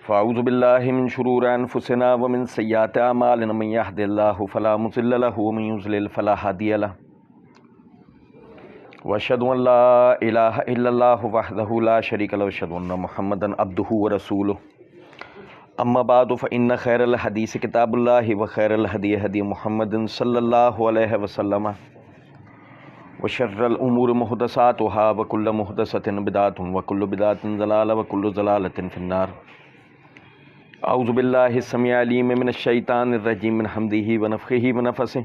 فاعوذ باللہ من شرور انفسنا ومن سیئات اعمالنا من یهد اللہ فلا مضل له ومن یضلل فلا هادی له واشهد ان لا الہ الا اللہ وحدہ لا شریک له واشهد ان محمدا عبدہ ورسولہ اما بعد فان خیر الحدیث کتاب اللہ وخیر الہدی ہدی محمد صلی اللہ علیہ وسلم وشر الامور محدثاتها وكل محدثۃ بدعۃ وكل بدعۃ ضلالہ وكل ضلالۃ فی النار۔ اعوذ باللہ السمیع العلیم من الشیطان الرجیم من حمدہ ونفخہ ونفثہ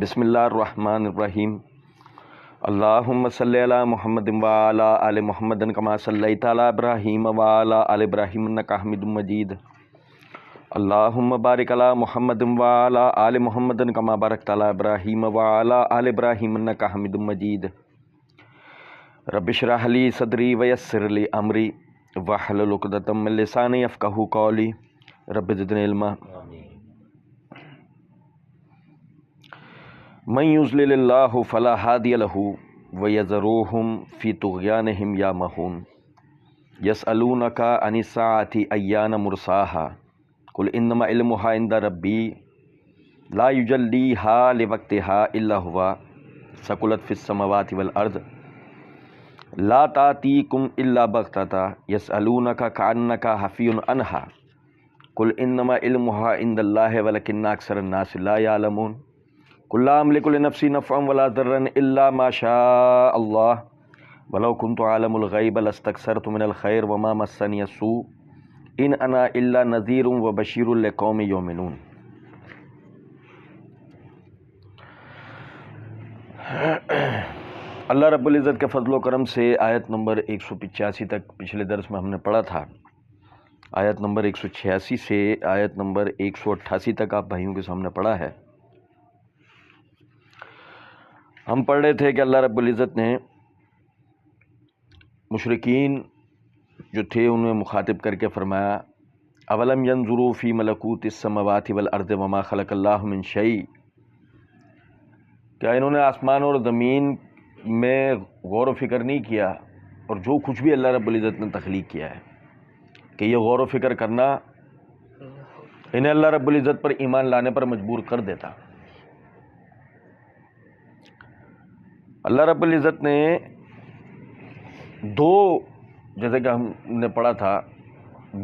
بسم اللہ الرحمن الرحیم۔ اللہم صلی علی محمد وعلی آل محمد کما صلیت علی ابراہیم وعلی آل ابراہیم انک حمید مجید۔ اللہم بارک علی محمد وعلی آل محمد کما بارکت علی ابراہیم وعلی آل ابراہیم انک حمید مجید۔ رب اشرح لی صدری ویسر لی امری واحلل عقدۃ من لسانی یفقہوا قولی رب زدنی علما۔ من یضلل اللہ فلا ہادی لہ ویذروہم فی طغیانہم یعمہون یسألونک عن الساعۃ ایان مرساہا قل انما علمها عند ربی لا یجلیہا لوقتہا الا ہوا ثقلت فی السماوات والارض لا تأتیکم الا بغتۃ یسألونک کأنک حفی عنہا قل انما علمها عند اللہ ولکن اکثر الناس لا یعلمون قل لا املک لنفسی نفعا ولا ضرا الا ما شاء اللہ ولو کنت اعلم الغیب لاستکثرت من الخیر وما مسنی السوء ان انا الا نذیر وبشیر لقوم یؤمنون۔ اللہ رب العزت کے فضل و کرم سے آیت نمبر 185 تک پچھلے درس میں ہم نے پڑھا تھا۔ آیت نمبر 186 سے آیت نمبر 188 تک آپ بھائیوں کے سامنے پڑھا ہے۔ ہم پڑھ رہے تھے کہ اللہ رب العزت نے مشرکین جو تھے انہیں مخاطب کر کے فرمایا اولم ینظروا فی ملکوت السماوات والارض وما خلق اللہ من شیء، کیا انہوں نے آسمان اور زمین میں غور و فکر نہیں کیا اور جو کچھ بھی اللہ رب العزت نے تخلیق کیا ہے کہ یہ غور و فکر کرنا انہیں اللہ رب العزت پر ایمان لانے پر مجبور کر دیتا۔ اللہ رب العزت نے جیسے کہ ہم نے پڑھا تھا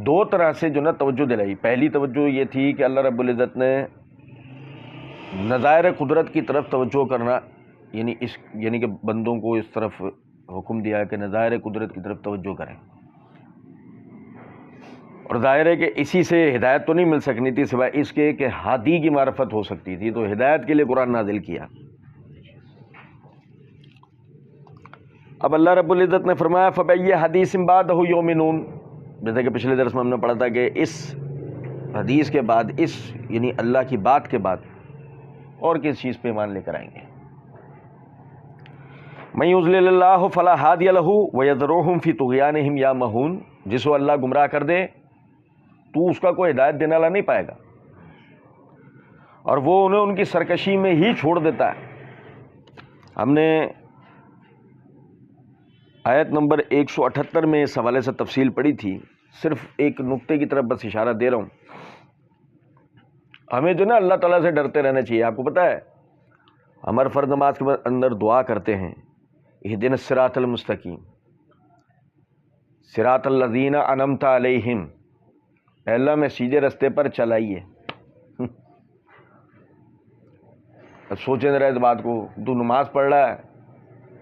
دو طرح سے جو نا توجہ دلائی۔ پہلی توجہ یہ تھی کہ اللہ رب العزت نے نظائر قدرت کی طرف توجہ کرنا، یعنی کہ بندوں کو اس طرف حکم دیا کہ نظائر قدرت کی طرف توجہ کریں، اور ظاہر ہے کہ اسی سے ہدایت تو نہیں مل سکنی تھی سوائے اس کے کہ ہادی کی معرفت ہو سکتی تھی، تو ہدایت کے لیے قرآن نازل کیا۔ اب اللہ رب العزت نے فرمایا فَبِأَيِّ حَدِيثٍ بَعْدَهُ يُؤْمِنُونَ، جیسے کہ پچھلے درس میں ہم نے پڑھا تھا کہ اس حدیث کے بعد، یعنی اللہ کی بات کے بعد اور کس چیز پہ ایمان لے کر آئیں گے۔ مَن یضلل اللہ فلا ہادی لہ ویذروہم فی طغیانہم یعمہون، جس کو اللہ گمراہ کر دے تو اس کا کوئی ہدایت دینے والا نہیں پائے گا، اور وہ انہیں ان کی سرکشی میں ہی چھوڑ دیتا ہے۔ ہم نے آیت نمبر 178 میں اس حوالے سے تفصیل پڑھی تھی، صرف ایک نقطے کی طرف بس اشارہ دے رہا ہوں۔ ہمیں جو نا اللہ تعالیٰ سے ڈرتے رہنا چاہیے۔ آپ کو پتہ ہے ہم ہر فرض نماز کے اندر دعا کرتے ہیں اہدنا الصراط المستقیم صراط الذین انعمت علیہم، اے اللہ میں سیدھے رستے پر چلائیے۔ اب سوچیں ذرا اس بات کو، تو نماز پڑھ رہا ہے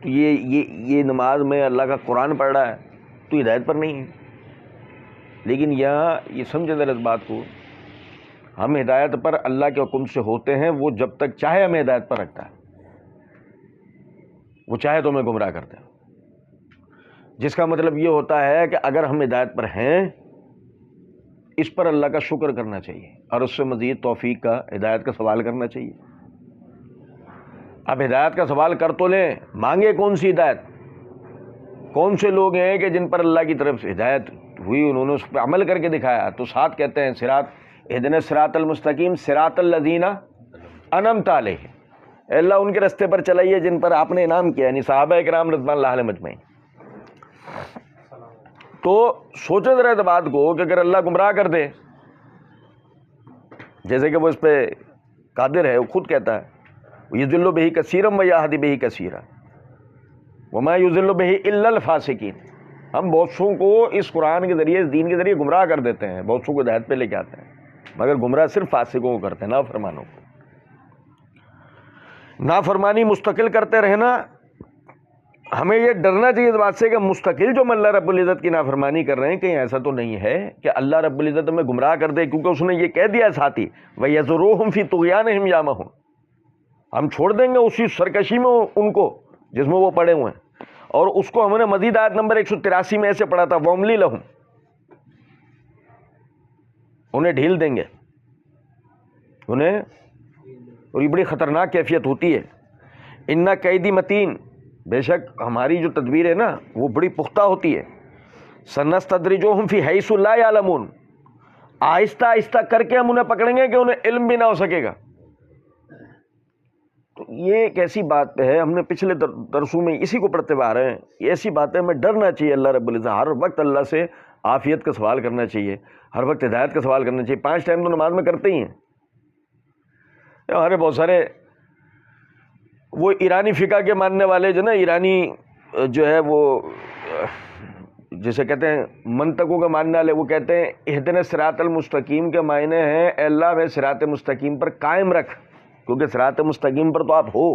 تو یہ نماز میں اللہ کا قرآن پڑھ رہا ہے تو ہدایت پر نہیں ہے، لیکن یہاں یہ سمجھیں ذرا اس بات کو، ہم ہدایت پر اللہ کے حکم سے ہوتے ہیں، وہ جب تک چاہے ہمیں ہدایت پر رکھتا ہے، وہ چاہے تو ہمیں گمراہ کرتا ہے، جس کا مطلب یہ ہوتا ہے کہ اگر ہم ہدایت پر ہیں اس پر اللہ کا شکر کرنا چاہیے اور اس سے مزید توفیق کا، ہدایت کا سوال کرنا چاہیے۔ اب ہدایت کا سوال کر تو لیں، مانگے کون سی ہدایت؟ کون سے لوگ ہیں کہ جن پر اللہ کی طرف سے ہدایت ہوئی، انہوں نے اس پہ عمل کر کے دکھایا، تو ساتھ کہتے ہیں اہدنا الصراط المستقیم صراط الذین انعمت علیہم، اے اللہ ان کے رستے پر چلائیے جن پر آپ نے انعام کیا، یعنی صحابہ کرام رضوان اللہ علیہم اجمعین۔ تو سوچے ذرا اس بات کو کہ اگر اللہ گمراہ کر دے، جیسے کہ وہ اس پہ قادر ہے، وہ خود کہتا ہے یضل بہ کثیرا ویہدی بہ کثیرا وما یضل بہ الا الفاسقین، ہم بہت سو کو اس قرآن کے ذریعے، اس دین کے ذریعے گمراہ کر دیتے ہیں، بہت سو کو ہدایت پہ لے کے آتے ہیں، مگر گمراہ صرف فاسقوں کو کرتے ہیں، نافرمانوں کو۔ نافرمانی مستقل کرتے رہنا، ہمیں یہ ڈرنا چاہیے اس بات سے کہ مستقل جو اللہ رب العزت کی نافرمانی کر رہے ہیں، کہیں ایسا تو نہیں ہے کہ اللہ رب العزت ہمیں گمراہ کر دے، کیونکہ اس نے یہ کہہ دیا ساتھ ہی وَيَذْرُوهُمْ فِي طُغْيَانِهِمْ يَعْمَهُونَ، ہم چھوڑ دیں گے اسی سرکشی میں ان کو جس میں وہ پڑے ہوئے ہیں۔ اور اس کو ہم نے مزید آیت نمبر 183 میں ایسے پڑھا تھا وَأُمْلِي لَهُمْ، انہیں ڈھیل دیں گے، انہیں، اور یہ بڑی خطرناک کیفیت ہوتی ہے۔ اِنَّ کَیدی متین، بے شک ہماری جو تدبیر ہے نا وہ بڑی پختہ ہوتی ہے۔ سَنَسْتَدْرِجُهُمْ فِي حَيْثُ لَا يَعْلَمُونَ، آہستہ آہستہ کر کے ہم انہیں پکڑیں گے کہ انہیں علم بھی نہ ہو سکے گا۔ تو یہ ایک ایسی بات ہے، ہم نے پچھلے درسوں میں اسی کو پڑھتے ہوئے آ رہے ہیں، یہ ایسی باتیں ہمیں ڈرنا چاہیے اللہ رب العزت، ہر وقت اللہ سے عافیت کا سوال کرنا چاہیے، ہر وقت ہدایت کا سوال کرنا چاہیے۔ 5 ٹائم تو نماز میں کرتے ہی ہیں۔ ہمارے بہت سارے وہ ایرانی فقہ کے ماننے والے جو نا، ایرانی جو ہے وہ جسے کہتے ہیں منطقوں کا ماننے والے، وہ کہتے ہیں اہدنا صراط المستقیم کے معنی ہیں اے اللہ ہمیں صراط مستقیم پر قائم رکھ، کیونکہ صراط مستقیم پر تو آپ ہو۔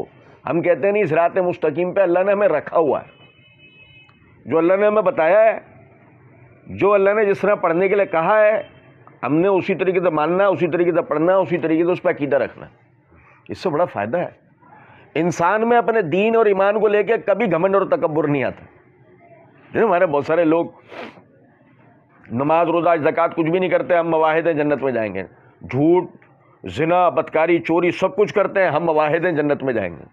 ہم کہتے ہیں نہیں، صراط مستقیم پہ اللہ نے ہمیں رکھا ہوا ہے، جو اللہ نے ہمیں بتایا ہے، جو اللہ نے جس طرح پڑھنے کے لیے کہا ہے، ہم نے اسی طریقے سے ماننا ہے، اسی طریقے سے پڑھنا ہے، اسی طریقے سے اس پہ عقیدہ رکھنا ہے۔ اس سے بڑا فائدہ ہے انسان میں اپنے دین اور ایمان کو لے کے کبھی گھمنڈ اور تکبر نہیں آتا۔ ہمارے بہت سارے لوگ نماز روزہ زکوٰۃ کچھ بھی نہیں کرتے، ہم مواحد جنت میں جائیں گے، جھوٹ زنا بدکاری چوری سب کچھ کرتے ہیں، ہم مواحد جنت میں جائیں گے۔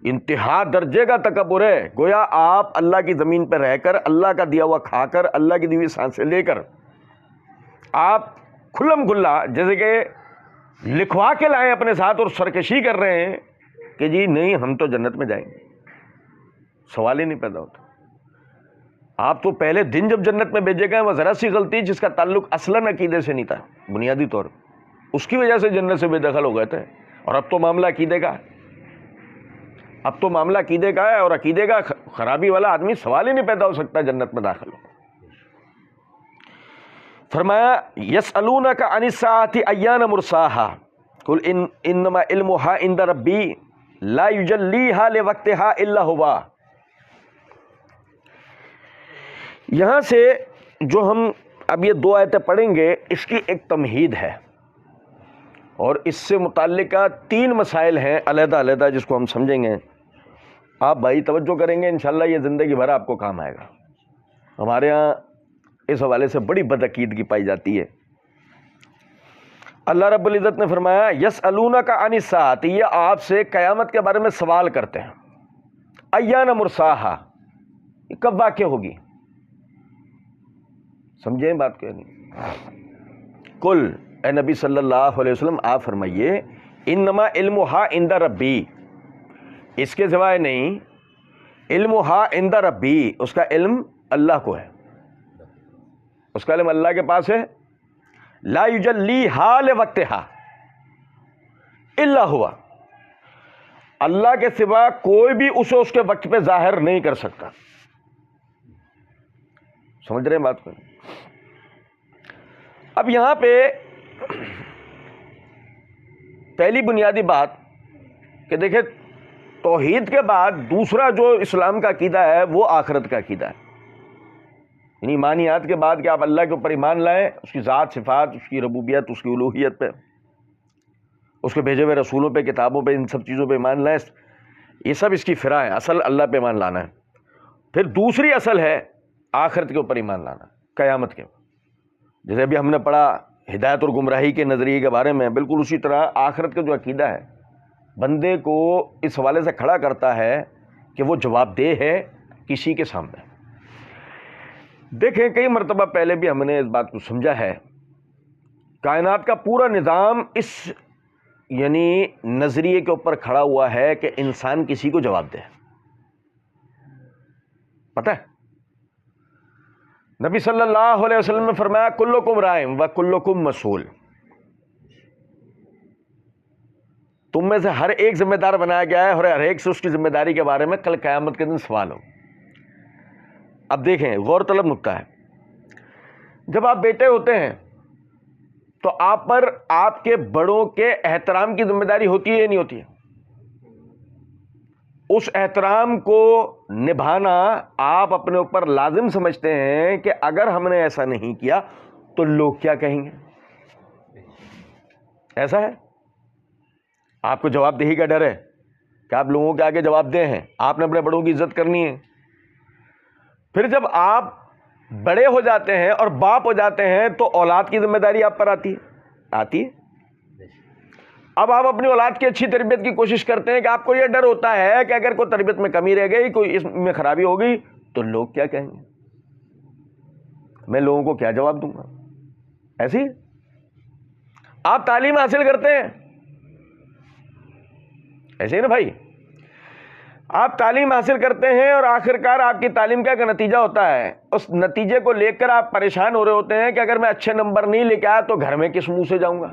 انتہا درجے کا تکبر ہے، گویا آپ اللہ کی زمین پہ رہ کر، اللہ کا دیا ہوا کھا کر، اللہ کی دی ہوئی سانسیں لے کر، آپ کھلم کھلا جیسے کہ لکھوا کے لائیں اپنے ساتھ اور سرکشی کر رہے ہیں کہ جی نہیں ہم تو جنت میں جائیں گے، سوال ہی نہیں پیدا ہوتا۔ آپ تو پہلے دن جب جنت میں بھیجے گئے، وہ ذرا سی غلطی جس کا تعلق اصلاً عقیدے سے نہیں تھا، بنیادی طور اس کی وجہ سے جنت سے بے دخل ہو گئے تھے، اور اب تو معاملہ عقیدے کا ہے، اب تو معاملہ عقیدے کا ہے، اور عقیدے کا خرابی والا آدمی سوال ہی نہیں پیدا ہو سکتا جنت میں داخل ہو۔ فرمایا یسألونک عن الساعۃ ایان مرساہا قل انما علمها عند ربی لا یجلیہا لوقتہا الا ہوا۔ یہاں سے جو ہم اب یہ 2 آیتیں پڑھیں گے، اس کی ایک تمہید ہے، اور اس سے متعلقہ 3 مسائل ہیں علیحدہ علیحدہ، جس کو ہم سمجھیں گے۔ آپ بھائی توجہ کریں گے، انشاءاللہ یہ زندگی بھر آپ کو کام آئے گا۔ ہمارے ہاں اس حوالے سے بڑی بدعقیدگی پائی جاتی ہے۔ اللہ رب العزت نے فرمایا یسألونک عن الساعۃ، یہ آپ سے قیامت کے بارے میں سوال کرتے ہیں، ایان مرساہا، یہ کب واقع ہوگی؟ سمجھیں بات کہ نہیں؟ کل، اے نبی صلی اللہ علیہ وسلم آپ فرمائیے انما علمھا عند ربی، اس کے سوائے نہیں، علمھا عند ربی، اس کا علم اللہ کو ہے، اس کا علم اللہ کے پاس ہے، لا یجلیھا لوقتھا الا ہوا، اللہ کے سوا کوئی بھی اسے اس کے وقت پہ ظاہر نہیں کر سکتا۔ سمجھ رہے ہیں بات کو؟ اب یہاں پہ پہلی بنیادی بات کہ دیکھیں، توحید کے بعد دوسرا جو اسلام کا عقیدہ ہے وہ آخرت کا عقیدہ ہے، یعنی ایمانیات کے بعد کہ آپ اللہ کے اوپر ایمان لائیں، اس کی ذات صفات، اس کی ربوبیت، اس کی الوہیت پہ، اس کے بھیجے ہوئے رسولوں پہ، کتابوں پہ، ان سب چیزوں پہ ایمان لائیں، یہ سب اس کی فرع ہے، اصل اللہ پہ ایمان لانا ہے۔ پھر دوسری اصل ہے آخرت کے اوپر ایمان لانا، قیامت کے اوپر، جیسے ابھی ہم نے پڑھا ہدایت اور گمراہی کے نظریے کے بارے میں، بالکل اسی طرح آخرت کا جو عقیدہ ہے بندے کو اس حوالے سے کھڑا کرتا ہے کہ وہ جواب دہ ہے کسی کے سامنے۔ دیکھیں کئی مرتبہ پہلے بھی ہم نے اس بات کو سمجھا ہے، کائنات کا پورا نظام اس یعنی نظریے کے اوپر کھڑا ہوا ہے کہ انسان کسی کو جواب دے۔ پتہ ہے نبی صلی اللہ علیہ وسلم نے فرمایا کلکم رائم و کلکم مسئول، تم میں سے ہر ایک ذمہ دار بنایا گیا ہے اور ہر ایک سے اس کی ذمہ داری کے بارے میں کل قیامت کے دن سوال ہو۔ اب دیکھیں، غور طلب نکتہ ہے، جب آپ بیٹے ہوتے ہیں تو آپ پر آپ کے بڑوں کے احترام کی ذمہ داری ہوتی ہے یا نہیں ہوتی ہے؟ اس احترام کو نبھانا آپ اپنے اوپر لازم سمجھتے ہیں کہ اگر ہم نے ایسا نہیں کیا تو لوگ کیا کہیں گے؟ ایسا ہے؟ آپ کو جواب دہی کا ڈر ہے کہ آپ لوگوں کے آگے جواب دہ ہیں، آپ نے اپنے بڑوں کی عزت کرنی ہے۔ پھر جب آپ بڑے ہو جاتے ہیں اور باپ ہو جاتے ہیں تو اولاد کی ذمہ داری آپ پر آتی ہے۔ اب آپ اپنی اولاد کی اچھی تربیت کی کوشش کرتے ہیں کہ آپ کو یہ ڈر ہوتا ہے کہ اگر کوئی تربیت میں کمی رہ گئی، کوئی اس میں خرابی ہو گئی تو لوگ کیا کہیں گے، میں لوگوں کو کیا جواب دوں گا۔ ایسی آپ تعلیم حاصل کرتے ہیں، ایسے ہی نا بھائی، آپ تعلیم حاصل کرتے ہیں اور آخرکار آپ کی تعلیم کا نتیجہ ہوتا ہے، اس نتیجے کو لے کر آپ پریشان ہو رہے ہوتے ہیں کہ اگر میں اچھے نمبر نہیں لے کے آیا تو گھر میں کس منہ سے جاؤں گا،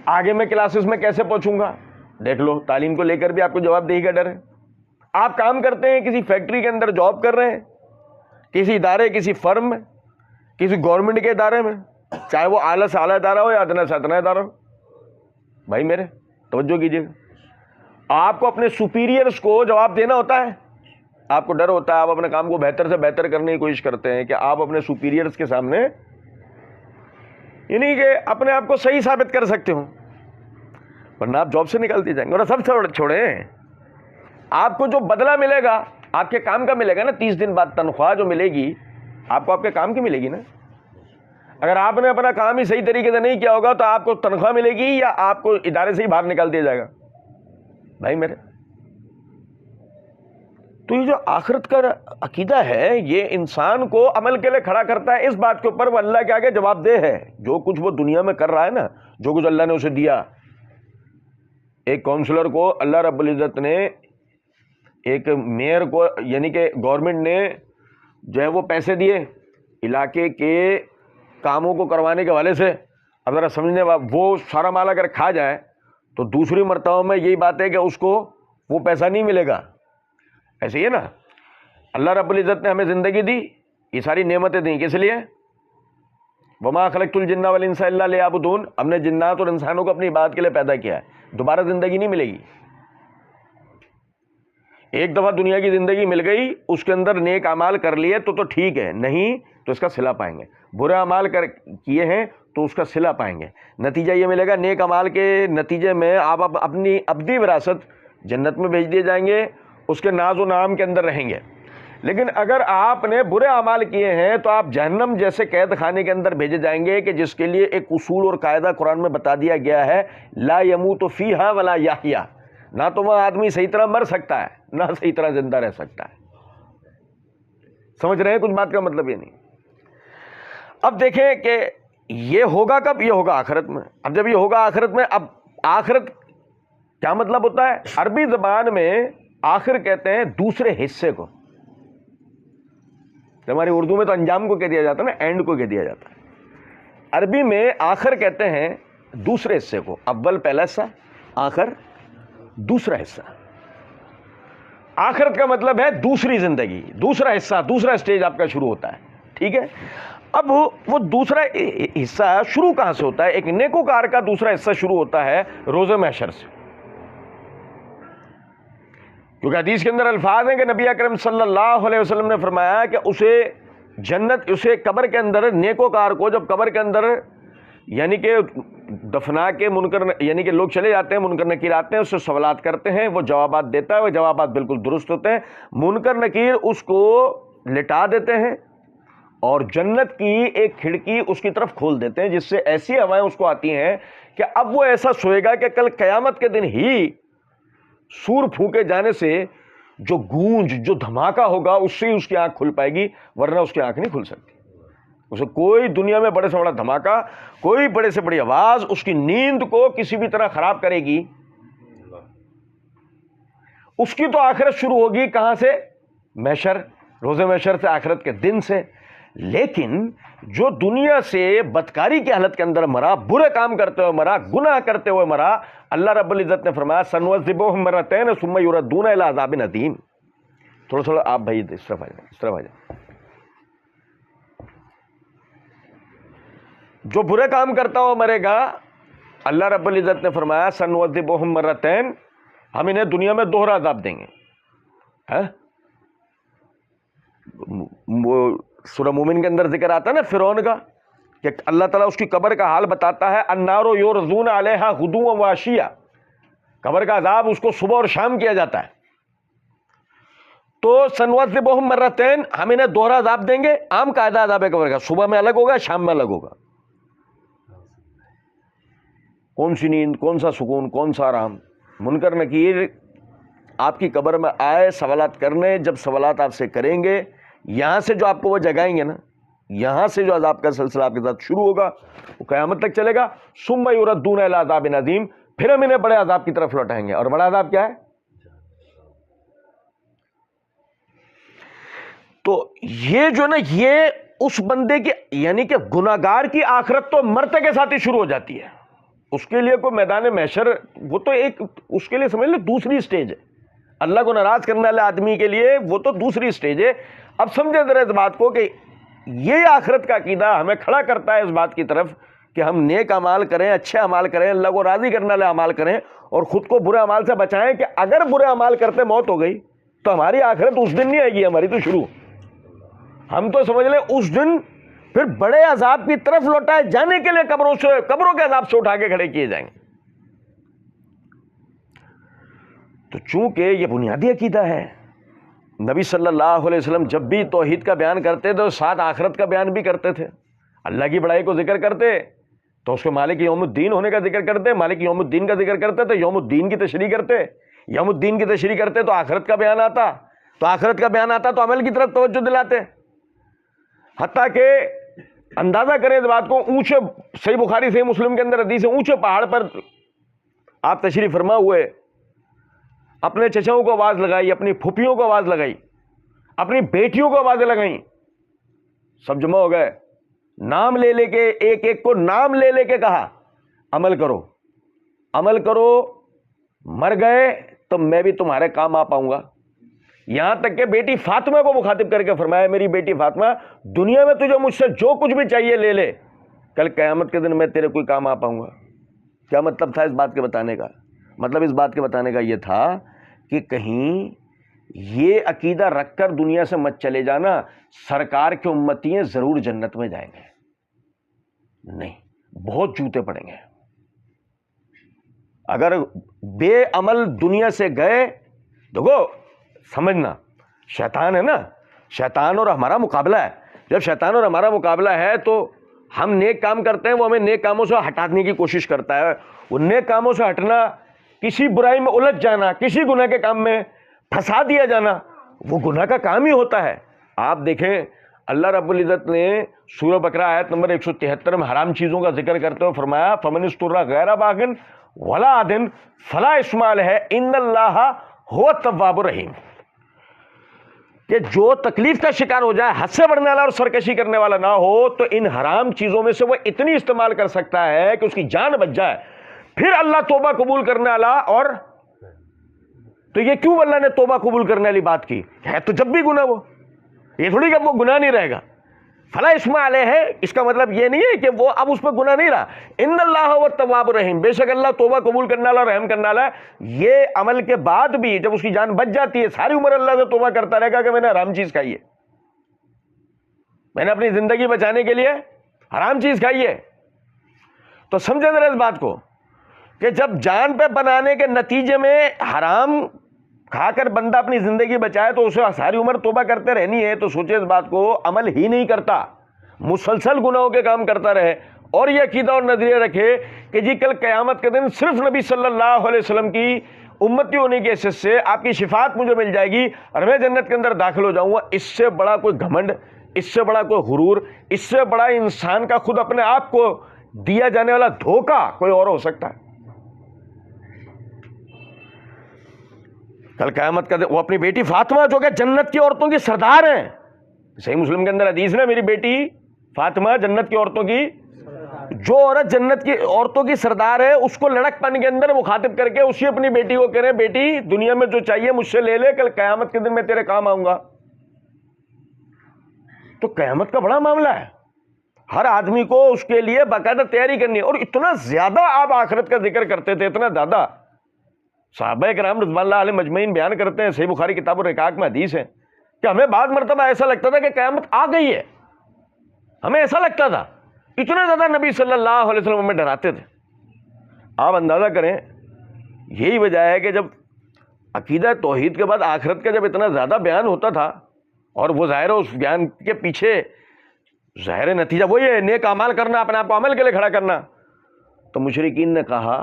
آگے میں کلاسز میں کیسے پہنچوں گا۔ دیکھ لو، تعلیم کو لے کر بھی آپ کو جواب دہی کا ڈر ہے۔ آپ کام کرتے ہیں، کسی فیکٹری کے اندر جاب کر رہے ہیں، کسی ادارے، کسی فرم میں، کسی گورنمنٹ کے ادارے میں، چاہے وہ اعلیٰ سے اعلیٰ ادارہ ہو یا ادنا سے ادنا ادارہ ہو، بھائی میرے توجہ کیجیے گا، آپ کو اپنے سپیریئرز کو جواب دینا ہوتا ہے۔ آپ کو ڈر ہوتا ہے، آپ اپنے کام کو بہتر سے بہتر کرنے کی کوشش کرتے ہیں کہ آپ اپنے سپیریئرز کے سامنے یعنی کہ اپنے آپ کو صحیح ثابت کر سکتے ہوں، ورنہ آپ جاب سے نکلتے جائیں گے۔ اور سب چھوڑیں، آپ کو جو بدلہ ملے گا آپ کے کام کا ملے گا نا، 30 دن بعد تنخواہ جو ملے گی آپ کو آپ کے کام کی ملے گی نا۔ اگر آپ نے اپنا کام ہی صحیح طریقے سے نہیں کیا ہوگا تو آپ کو تنخواہ ملے گی یا آپ کو ادارے سے ہی باہر نکال دیا جائے گا، بھائی میرے۔ تو یہ جو آخرت کا عقیدہ ہے یہ انسان کو عمل کے لیے کھڑا کرتا ہے اس بات کے اوپر وہ اللہ کے آگے جواب دہ ہے۔ جو کچھ وہ دنیا میں کر رہا ہے نا، جو کچھ اللہ نے اسے دیا، ایک کونسلر کو اللہ رب العزت نے، ایک میئر کو، یعنی کہ گورنمنٹ نے جو ہے وہ پیسے دیے علاقے کے کاموں کو کروانے کے حوالے سے۔ اب ذرا سمجھنے وہ سارا مال اگر کھا جائے تو دوسری مرتبہ میں یہی بات ہے کہ اس کو وہ پیسہ نہیں ملے گا۔ ایسے ہی ہے نا، اللہ رب العزت نے ہمیں زندگی دی، یہ ساری نعمتیں دیں، کس لیے؟ وما خلقت الجن والانس الا لیعبدون، ہم نے جنات اور انسانوں کو اپنی عبادت کے لیے پیدا کیا ہے، دوبارہ زندگی نہیں ملے گی۔ ایک دفعہ دنیا کی زندگی مل گئی، اس کے اندر نیک اعمال کر لیے تو ٹھیک ہے، نہیں تو اس کا صلہ پائیں گے، برے اعمال کیے ہیں تو اس کا صلہ پائیں گے۔ نتیجہ یہ ملے گا، نیک اعمال کے نتیجے میں آپ اپنی ابدی وراثت جنت میں بھیج دیے جائیں گے، اس کے ناز و نعام کے اندر رہیں گے۔ لیکن اگر آپ نے برے اعمال کیے ہیں تو آپ جہنم جیسے قید خانے کے اندر بھیجے جائیں گے کہ جس کے لیے ایک اصول اور قاعدہ قرآن میں بتا دیا گیا ہے، لا یموت فیہا ولا یحیا، نہ تو وہ آدمی صحیح طرح مر سکتا ہے نہ صحیح طرح زندہ رہ سکتا ہے۔ سمجھ رہے ہیں کچھ بات کا مطلب؟ یہ نہیں۔ اب دیکھیں کہ یہ ہوگا کب؟ یہ ہوگا آخرت میں۔ اب جب یہ ہوگا آخرت میں، اب آخرت کیا مطلب ہوتا ہے؟ عربی زبان میں آخر کہتے ہیں دوسرے حصے کو، ہماری اردو میں تو انجام کو کہہ دیا جاتا ہے نا، اینڈ کو کہہ دیا جاتا ہے۔ عربی میں آخر کہتے ہیں دوسرے حصے کو، اول پہلا حصہ، آخر دوسرا حصہ۔ آخرت کا مطلب ہے دوسری زندگی، دوسرا حصہ، دوسرا سٹیج آپ کا شروع ہوتا ہے، ٹھیک ہے؟ اب وہ دوسرا حصہ شروع کہاں سے ہوتا ہے؟ ایک نیکوکار کا دوسرا حصہ شروع ہوتا ہے روز محشر سے، کیونکہ حدیث کے اندر الفاظ ہیں کہ نبی اکرم صلی اللہ علیہ وسلم نے فرمایا کہ اسے جنت، اسے قبر کے اندر، نیکوکار کو جب قبر کے اندر یعنی کہ دفنا کے منکر، یعنی کہ لوگ چلے جاتے ہیں، منکر نکیر آتے ہیں، اس سے سوالات کرتے ہیں، وہ جوابات دیتا ہے، وہ جوابات بالکل درست ہوتے ہیں، منکر نکیر اس کو لٹا دیتے ہیں اور جنت کی ایک کھڑکی اس کی طرف کھول دیتے ہیں، جس سے ایسی ہوائیں اس کو آتی ہیں کہ اب وہ ایسا سوئے گا کہ کل قیامت کے دن ہی سور پھونکے جانے سے جو گونج، جو دھماکہ ہوگا، اس سے ہی اس کی آنکھ کھل پائے گی، ورنہ اس کی آنکھ نہیں کھل سکتی۔ اسے کوئی دنیا میں بڑے سے بڑا دھماکہ، کوئی بڑے سے بڑی آواز اس کی نیند کو کسی بھی طرح خراب کرے گی۔ اس کی تو آخرت شروع ہوگی کہاں سے؟ محشر، روز محشر سے, آخرت کے دن سے. لیکن جو دنیا سے بدکاری کی حالت کے اندر مرا, برے کام کرتے ہوئے مرا, گناہ کرتے ہوئے مرا, اللہ رب العزت نے فرمایا سنعذبہم مرتین ثم یردون الی عذاب عظیم. تھوڑا آپ بھائی اس طرف آ جائیں, اس طرف آ جائیں. جو برے کام کرتا ہوا مرے گا, اللہ رب العزت نے فرمایا سنعذبہم مرتین, ہم انہیں دنیا میں دوہرا عذاب دیں گے. وہ سورہ مومن کے اندر ذکر آتا ہے نا فرعون کا, کہ اللہ تعالیٰ اس کی قبر کا حال بتاتا ہے, النار یعرضون علیہا غدوا وعشیا, قبر کا عذاب اس کو صبح اور شام کیا جاتا ہے. تو سنعذبہم مرتین, ہم انہیں دوہرا عذاب دیں گے. عام قاعدہ عذاب قبر کا صبح میں الگ ہوگا, شام میں الگ ہوگا. کون سی نیند, کون سا سکون, کون سا آرام. منکر نکیر آپ کی قبر میں آئے سوالات کرنے, جب سوالات آپ سے کریں گے, یہاں سے جو آپ کو وہ جگائیں گے نا, یہاں سے جو عذاب کا سلسلہ آپ کے ساتھ شروع ہوگا وہ قیامت تک چلے گا. ثم یردون الی عذاب عظیم, پھر ہم انہیں بڑے عذاب کی طرف لوٹائیں گے. اور بڑا عذاب کیا ہے؟ تو یہ جو نا, یہ اس بندے کی یعنی کہ گناہگار کی آخرت تو مرتے کے ساتھ ہی شروع ہو جاتی ہے. اس کے لیے کوئی میدان محشر, وہ تو ایک اس کے لیے سمجھ لیں دوسری سٹیج ہے. اللہ کو ناراض کرنے والے آدمی کے لیے وہ تو دوسری سٹیج ہے. اب سمجھے ذرا اس بات کو کہ یہ آخرت کا عقیدہ ہمیں کھڑا کرتا ہے اس بات کی طرف کہ ہم نیک اعمال کریں, اچھے اعمال کریں, اللہ کو راضی کرنے والے اعمال کریں, اور خود کو برے اعمال سے بچائیں کہ اگر برے اعمال کرتے موت ہو گئی تو ہماری آخرت اس دن نہیں آئے گی, ہماری تو شروع. ہم تو سمجھ لیں اس دن پھر بڑے عذاب کی طرف لوٹائے جانے کے لیے قبروں کے عذاب سے اٹھا کے کھڑے کیے جائیں گے. تو چونکہ یہ بنیادی عقیدہ ہے, نبی صلی اللہ علیہ وسلم جب بھی توحید کا بیان کرتے تھے ساتھ آخرت کا بیان بھی کرتے تھے. اللہ کی بڑائی کو ذکر کرتے تو اس کو مالک یوم الدین ہونے کا ذکر کرتے, مالک یوم الدین کا ذکر کرتے تو یوم الدین کی تشریح کرتے, یوم الدین کی تشریح کرتے تو آخرت کا بیان آتا, تو آخرت کا بیان آتا تو عمل کی طرف توجہ دلاتے. حتیٰ کہ اندازہ کریں اس بات کو, اونچے صحیح بخاری صحیح مسلم کے اندر حدیث ہے, اونچے پہاڑ پر آپ تشریف فرما ہوئے, اپنے چچاؤں کو آواز لگائی, اپنی پھوپھیوں کو آواز لگائی, اپنی بیٹیوں کو آوازیں لگائیں, سب جمع ہو گئے, نام لے لے کے ایک ایک کو نام لے لے کے کہا عمل کرو, عمل کرو, مر گئے تو میں بھی تمہارے کام آ پاؤں گا. یہاں تک کہ بیٹی فاطمہ کو مخاطب کر کے فرمایا, میری بیٹی فاطمہ دنیا میں تجھے مجھ سے جو کچھ بھی چاہیے لے لے, کل قیامت کے دن میں تیرے کوئی کام آ پاؤں گا. کیا مطلب تھا اس بات کے بتانے کا؟ مطلب اس بات کے بتانے کا یہ تھا کہ کہیں یہ عقیدہ رکھ کر دنیا سے مت چلے جانا سرکار کے امتی ہیں ضرور جنت میں جائیں گے, نہیں, بہت جوتے پڑیں گے. اگر بے عمل دنیا سے گئے, دیکھو سمجھنا شیطان ہے نا, شیطان اور ہمارا مقابلہ ہے. جب شیطان اور ہمارا مقابلہ ہے تو ہم نیک کام کرتے ہیں, وہ ہمیں نیک کاموں سے ہٹانے کی کوشش کرتا ہے. وہ نیک کاموں سے ہٹنا, کسی برائی میں الجھ جانا, کسی گناہ کے کام میں پھنسا دیا جانا, وہ گناہ کا کام ہی ہوتا ہے. آپ دیکھیں اللہ رب العزت نے سورہ بقرہ آیت نمبر 173 میں حرام چیزوں کا ذکر کرتے ہوئے فرمایا فمن استر غیر باغ ولا عاد فلا اثم علیہ ان اللہ هو التواب الرحیم, کہ جو تکلیف کا شکار ہو جائے, حد سے بڑھنے والا اور سرکشی کرنے والا نہ ہو, تو ان حرام چیزوں میں سے وہ اتنی استعمال کر سکتا ہے کہ اس کی جان بچ جائے, پھر اللہ توبہ قبول کرنے والا. اور تو یہ کیوں اللہ نے توبہ قبول کرنے والی بات کی ہے؟ تو جب بھی گناہ, وہ یہ تھوڑی کہ وہ گناہ نہیں رہے گا. فلا اسم علیہ ہے, اس کا مطلب یہ نہیں ہے کہ وہ اب اس پہ گناہ نہیں رہا. ان اللہ هو التواب الرحیم, بے شک اللہ توبہ قبول کرنے والا اور رحم کرنے والا ہے. یہ عمل کے بعد بھی جب اس کی جان بچ جاتی ہے, ساری عمر اللہ سے توبہ کرتا رہے گا کہ میں نے حرام چیز کھائی ہے, میں نے اپنی زندگی بچانے کے لیے حرام چیز کھائی ہے. تو سمجھے ذرا اس بات کو کہ جب جان پہ بنانے کے نتیجے میں حرام کھا کر بندہ اپنی زندگی بچائے تو اسے ساری عمر توبہ کرتے رہنی ہے. تو سوچے اس بات کو, عمل ہی نہیں کرتا, مسلسل گناہوں کے کام کرتا رہے, اور یہ عقیدہ اور نظریہ رکھے کہ جی کل قیامت کے دن صرف نبی صلی اللہ علیہ وسلم کی امتی ہونے کی حیثیت سے آپ کی شفاعت مجھے مل جائے گی اور میں جنت کے اندر داخل ہو جاؤں گا. اس سے بڑا کوئی گھمنڈ, اس سے بڑا کوئی غرور, اس سے بڑا انسان کا خود اپنے آپ کو دیا جانے والا دھوکہ کوئی اور ہو سکتا ہے؟ کل قیامت کا وہ اپنی بیٹی فاطمہ جو کہ جنت کی عورتوں کی سردار ہیں، صحیح مسلم کے اندر حدیث ہے، میری بیٹی فاطمہ جنت کی عورتوں کی، جو عورت جنت کی عورتوں کی سردار ہے اس کو لڑک پن کے اندر مخاطب کر کے اسی اپنی بیٹی کو کہہ رہے بیٹی دنیا میں جو چاہیے مجھ سے لے لے، کل قیامت کے دن میں تیرے کام آؤں گا۔ تو قیامت کا بڑا معاملہ ہے، ہر آدمی کو اس کے لیے باقاعدہ تیاری کرنی ہے۔ اور اتنا زیادہ آپ آخرت کا ذکر کرتے تھے، اتنا زیادہ صحابہ کرام رضوان اللہ علیہ مجمعین بیان کرتے ہیں، صحیح بخاری کتاب الرقاق میں حدیث ہے کہ ہمیں بعض مرتبہ ایسا لگتا تھا کہ قیامت آ گئی ہے، ہمیں ایسا لگتا تھا، اتنا زیادہ نبی صلی اللہ علیہ وسلم ہمیں ڈراتے تھے۔ آپ اندازہ کریں، یہی وجہ ہے کہ جب عقیدہ توحید کے بعد آخرت کا جب اتنا زیادہ بیان ہوتا تھا، اور وہ ظاہر ہے اس بیان کے پیچھے ظاہر نتیجہ وہی ہے نیک اعمال کرنا، اپنے آپ کو عمل کے لیے کھڑا کرنا، تو مشرکین نے کہا،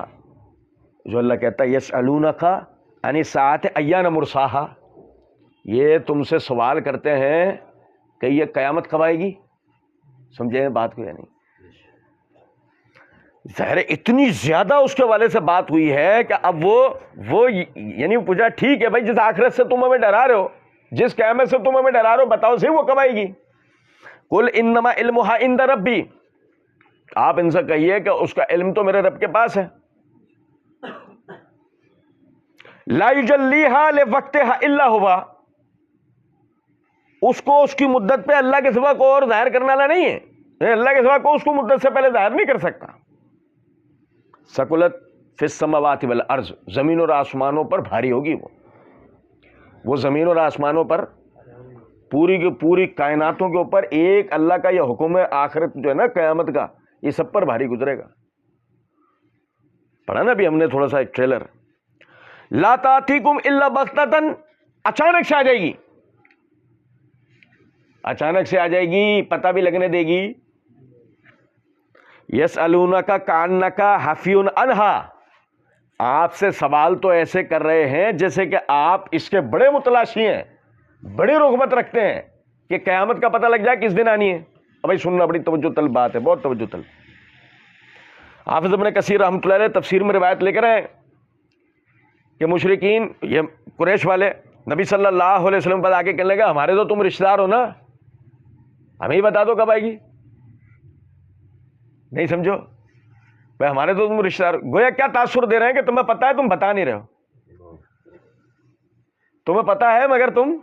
جو اللہ کہتا ہے یسألونک عن الساعۃ ایان مرساہا، یہ تم سے سوال کرتے ہیں کہ یہ قیامت کب آئے گی۔ سمجھے بات کو یا نہیں؟ ظاہر اتنی زیادہ اس کے والے سے بات ہوئی ہے کہ اب وہ یعنی پوچھا ٹھیک ہے بھائی، جس آخرت سے تم ہمیں ڈرا رہے ہو، جس قیامت سے تم ہمیں ڈرا رہے ہو، بتاؤ صحیح وہ کب آئے گی۔ قل انما علمھا عند ربی، آپ ان سے کہیے کہ اس کا علم تو میرے رب کے پاس ہے۔ لا یجلیھا لوقتھا الا ھو، اس کو اس کی مدت پہ اللہ کے سوا کوئی اور ظاہر کرنے والا نہیں ہے، اللہ کے سوا کوئی اس کو مدت سے پہلے ظاہر نہیں کر سکتا۔ ثقلت فی السماوات والارض، زمین اور آسمانوں پر بھاری ہوگی وہ زمین اور آسمانوں پر پوری کی پوری کائناتوں کے اوپر ایک اللہ کا یہ حکم ہے، آخرت جو ہے نا قیامت کا، یہ سب پر بھاری گزرے گا۔ پڑھا نا ابھی ہم نے تھوڑا سا ایک ٹریلر، لا تاتیکم الا بغتۃ، اچانک سے آ جائے گی، اچانک سے آ جائے گی، پتہ بھی لگنے دے گی۔ یسألونک کأنک حفی عنہا، آپ سے سوال تو ایسے کر رہے ہیں جیسے کہ آپ اس کے بڑے متلاشی ہیں، بڑی رغبت رکھتے ہیں کہ قیامت کا پتہ لگ جائے کس دن آنی ہے۔ اب بھائی سننا، بڑی توجہ طلب بات ہے، بہت توجہ طلب۔ حافظ ابن کثیر رحمۃ اللہ علیہ تفسیر میں روایت لے کر آئے کہ مشرکین، یہ قریش والے، نبی صلی اللہ علیہ وسلم پر آ کے کہنے لگا ہمارے تو تم رشتہ دار ہو نا، ہمیں ہی بتا دو کب آئے گی۔ نہیں سمجھو بھائی، ہمارے تو تم رشتہ دار، گویا کیا تاثر دے رہے ہیں کہ تمہیں پتہ ہے تم بتا نہیں رہے ہو، تمہیں پتہ ہے مگر تم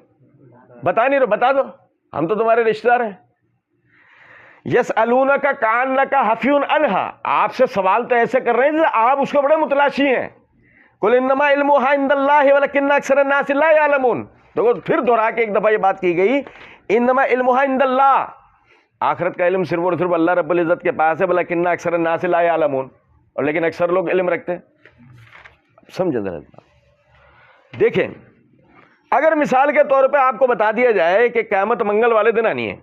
بتا نہیں رہے، بتا دو ہم تو تمہارے رشتہ دار ہیں۔ یسألونک کأنک حفی عنہا، آپ سے سوال تو ایسے کر رہے ہیں جیسے آپ اس کے بڑے متلاشی ہیں۔ قل انما علمھا عند اللہ ولکن اکثر الناس لا یعلمون، دیکھو پھر دوہرا کے ایک دفعہ یہ بات کی گئی، انما علمھا عند اللہ، آخرت کا علم صرف اور صرف اللہ رب العزت کے پاس ہے، ولکن اکثر الناس لا یعلمون، اور لیکن اکثر لوگ علم رکھتے ہیں۔ سمجھے ذرا دیکھیں، اگر مثال کے طور پہ آپ کو بتا دیا جائے کہ قیامت منگل والے دن آنی ہے،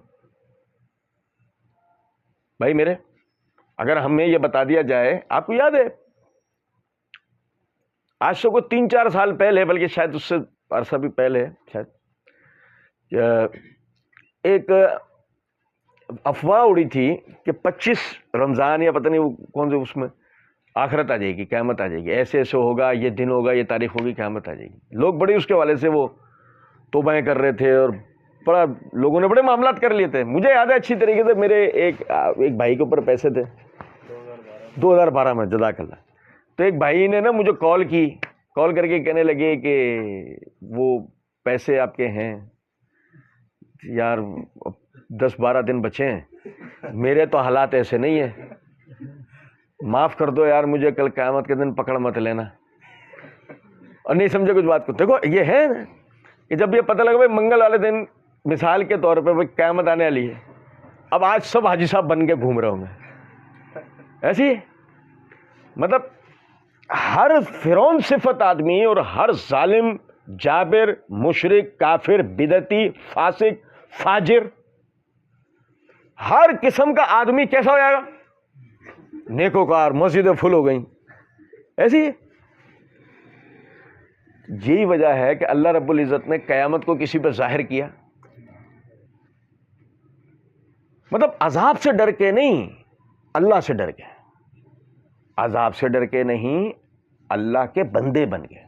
بھائی میرے، اگر ہمیں یہ بتا دیا جائے، آپ کو یاد ہے آج سے کوئی 3-4 سال پہلے، بلکہ شاید اس سے عرصہ بھی پہلے، شاید ایک افواہ اڑی تھی کہ 25 رمضان یا پتہ نہیں وہ کون سے اس میں آخرت آ جائے گی، قیامت آ جائے گی، ایسے ایسے ہوگا، یہ دن ہوگا، یہ تاریخ ہوگی، قیامت آ جائے گی۔ لوگ بڑی اس کے والے سے وہ توبہیں کر رہے تھے، اور بڑا لوگوں نے بڑے معاملات کر لیے تھے۔ مجھے یاد ہے اچھی طریقے سے، میرے ایک بھائی کے اوپر پیسے تھے 2012 میں، جزاک اللہ۔ تو ایک بھائی نے نا مجھے کال کر کے کہنے لگے کہ وہ پیسے آپ کے ہیں یار، 10-12 دن بچے ہیں، میرے تو حالات ایسے نہیں ہیں، معاف کر دو یار مجھے، کل قیامت کے دن پکڑ مت لینا۔ اور نہیں سمجھے کچھ بات کو۔ دیکھو یہ ہے کہ جب یہ پتہ لگا بھائی منگل والے دن، مثال کے طور پہ قیامت آنے والی ہے، اب آج سب حاجی صاحب بن کے گھوم رہے ہوں گے، ایسی مطلب ہر فرعون صفت آدمی، اور ہر ظالم، جابر، مشرک، کافر، بدعتی، فاسق، فاجر، ہر قسم کا آدمی کیسا ہو جائے گا؟ نیکوکار، مسجدیں فل ہو گئیں، ایسی۔ یہی وجہ ہے کہ اللہ رب العزت نے قیامت کو کسی پہ ظاہر کیا، مطلب عذاب سے ڈر کے نہیں، اللہ سے ڈر کے، عذاب سے ڈر کے نہیں، اللہ کے بندے بن گئے۔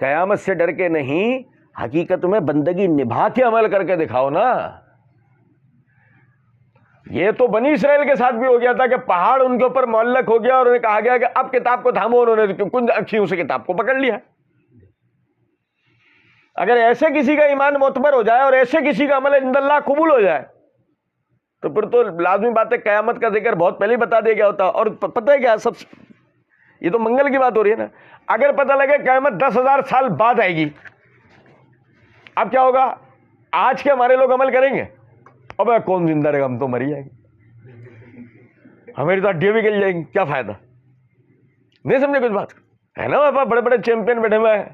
قیامت سے ڈر کے نہیں، حقیقت میں بندگی نبھا کے عمل کر کے دکھاؤ نا. یہ تو بنی اسرائیل کے ساتھ بھی ہو گیا تھا کہ پہاڑ ان کے اوپر معلق ہو گیا اور انہیں کہا گیا کہ اب کتاب کو تھامو، انہوں نے کن اکھیوں سے کتاب کو پکڑ لیا. اگر ایسے کسی کا ایمان معتبر ہو جائے اور ایسے کسی کا عمل عند اللہ قبول ہو جائے تو پھر تو لازمی بات ہے قیامت کا ذکر بہت پہلے بتا دیا گیا ہوتا. اور پتہ ہے کیا، سب یہ تو منگل کی بات ہو رہی ہے نا. اگر پتہ لگے قیامت 10,000 سال بعد آئے گی، اب کیا ہوگا؟ آج کے ہمارے لوگ عمل کریں گے، اب کون زندہ رہے گا، ہم تو مر ہی جائیں گے، ہماری تو ہڈیاں بھی گل جائیں گی، کیا فائدہ. نہیں سمجھے کچھ بات ہے نا. وہاں بڑے بڑے چیمپئن بیٹھے ہوئے ہیں،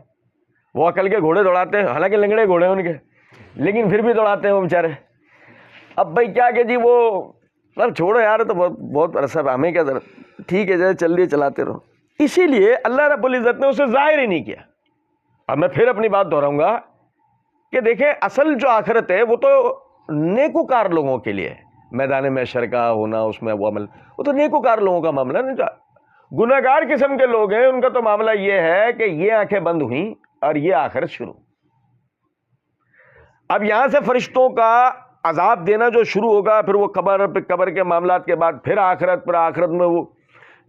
وہ عقل کے گھوڑے دوڑاتے ہیں، حالانکہ لنگڑے گھوڑے ہیں ان کے، لیکن پھر بھی دوڑاتے ہیں وہ بیچارے. اب بھائی کیا کہ جی وہ چھوڑو یار، تو بہت عرصہ ہمیں کیا ضرورت، ٹھیک ہے جائے چل لیے چلاتے رہو. اسی لیے اللہ رب العزت نے اسے ظاہر ہی نہیں کیا. اب میں پھر اپنی بات دہراؤں گا کہ دیکھیں اصل جو آخرت ہے وہ تو نیکوکار لوگوں کے لیے ہے. میدان محشر کا ہونا، اس میں وہ عمل، وہ تو نیکوکار لوگوں کا معاملہ نہیں. گناہگار قسم کے لوگ ہیں، ان کا تو معاملہ یہ ہے کہ یہ آنکھیں بند ہوئیں اور یہ آخرت شروع. اب یہاں سے فرشتوں کا عذاب دینا جو شروع ہوگا، پھر وہ قبر کے معاملات کے بعد پھر آخرت میں وہ